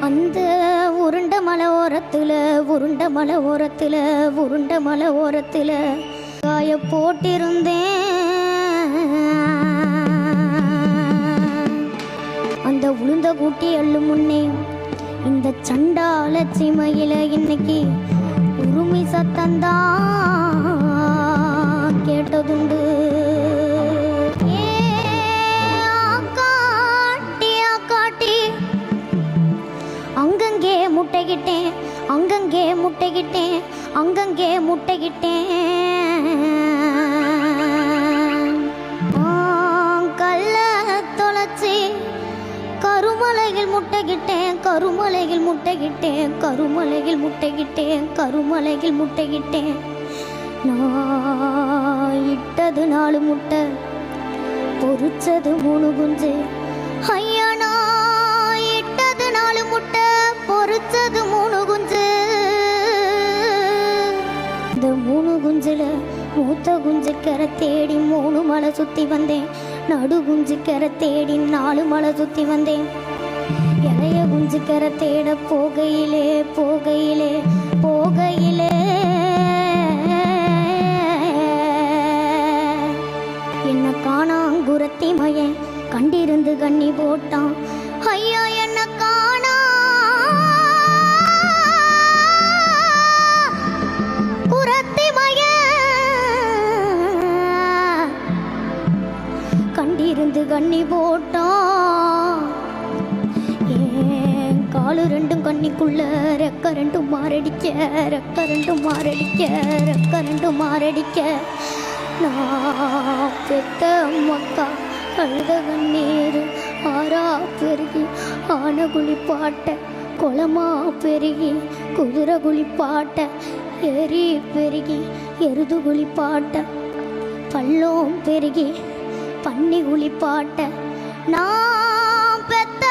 அந்த உருண்ட மலை ஓரத்துல உருண்ட மலை ஓரத்துல உருண்ட மலை ஓரத்துல காய போட்டிருந்தேன். அந்த உளுந்த கூட்டி அள்ளு முன்னே இந்த சண்டால சிமையில இன்னைக்கு உருமி சத்தந்தான் கேட்டதுண்டு. அங்கங்கே முட்டைகிட்டேன் அங்கங்கே முட்டைகிட்டேன் அங்கங்கே முட்டைகிட்டேன். கல்ல தொலைச்சி கருமலையில் முட்டைகிட்டேன் கருமலையில் முட்டைகிட்டேன் கருமலையில் முட்டைகிட்டேன் கருமலையில் முட்டைகிட்டேன். நான் இட்டது 4 முட்டை பொறிச்சது 3 குஞ்சு. ஐயா நான் இட்டது 4 முட்டை பொறிச்சது 3 குஞ்சு. இந்த 3 குஞ்சுல மூத்த குஞ்சுக்கரை தேடி 3 மலை சுத்தி வந்தேன். நடு குஞ்சுக்கரை தேடி 4 மலை சுத்தி வந்தேன். இளைய குஞ்சுக்கரை தேட போகையிலே போகையிலே போகையிலே என்ன காணாங்குரத்தி மயன் கண்டிருந்து கண்ணி போட்டான். ஐயா என்ன காணா குரத்தி மயன் கண்டிருந்து கண்ணி போட்டான். ஏன் காலு 2 கண்ணிக்குள்ள ரெக்க 2 மாரடிக்க ரெக்க 2 மாரடிக்க ரெக்க 2 மாரடிக்க. நான் பெத்த மக்கா அழுத கண்ணீர் ஆறா பெருகி ஆன குளிப்பாட்ட குளமா பெருகி குதிரை குளிப்பாட்ட எரி பெருகி எருது குளிப்பாட்ட பள்ளம் பெருகி பன்னி குளிப்பாட்ட. நான் பெத்த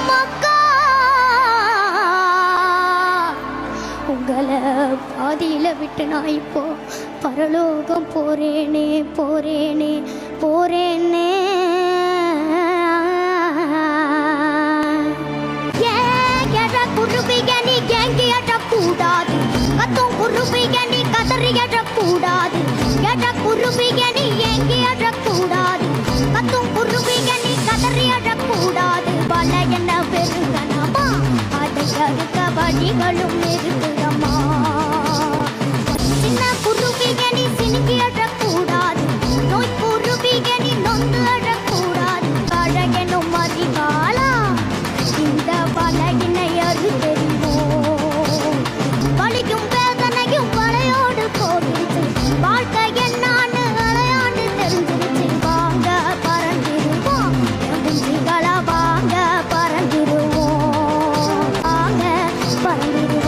மக்கா உங்களை பாதியில விட்டு நான் இப்போ பரலோகம் போறேனே போறேனே போறேனே. குருபிகனி கேங்கி கூடாது கத்தும் குருபிகனி கதறி கூடாது குருபிகனி ஏங்கி கூடாது கத்தும் குருபிகனி கதறி கூடாது. பல என்ன பெருங்கனமா அதை தடுக்க வழிகளும் இருக்குதம்மா. சின்ன குருபிகனி சினுங்கி கூடாது நோய் குருபிகனி நொந்து அழக்கூடாது. அழகனும் அதிகாலா இந்த பலகினை அது தெரியும். வலிக்கும் வேதனையும் வளையோடு போடுச்சு வாழ்க்கை என்னான்னு அலையாண்டு தெரிஞ்சிருச்சு. வாங்க பறந்துருவோம் குஞ்சுகளா வாங்க பறந்துருவோம் வாங்க பறந்துருவோம்.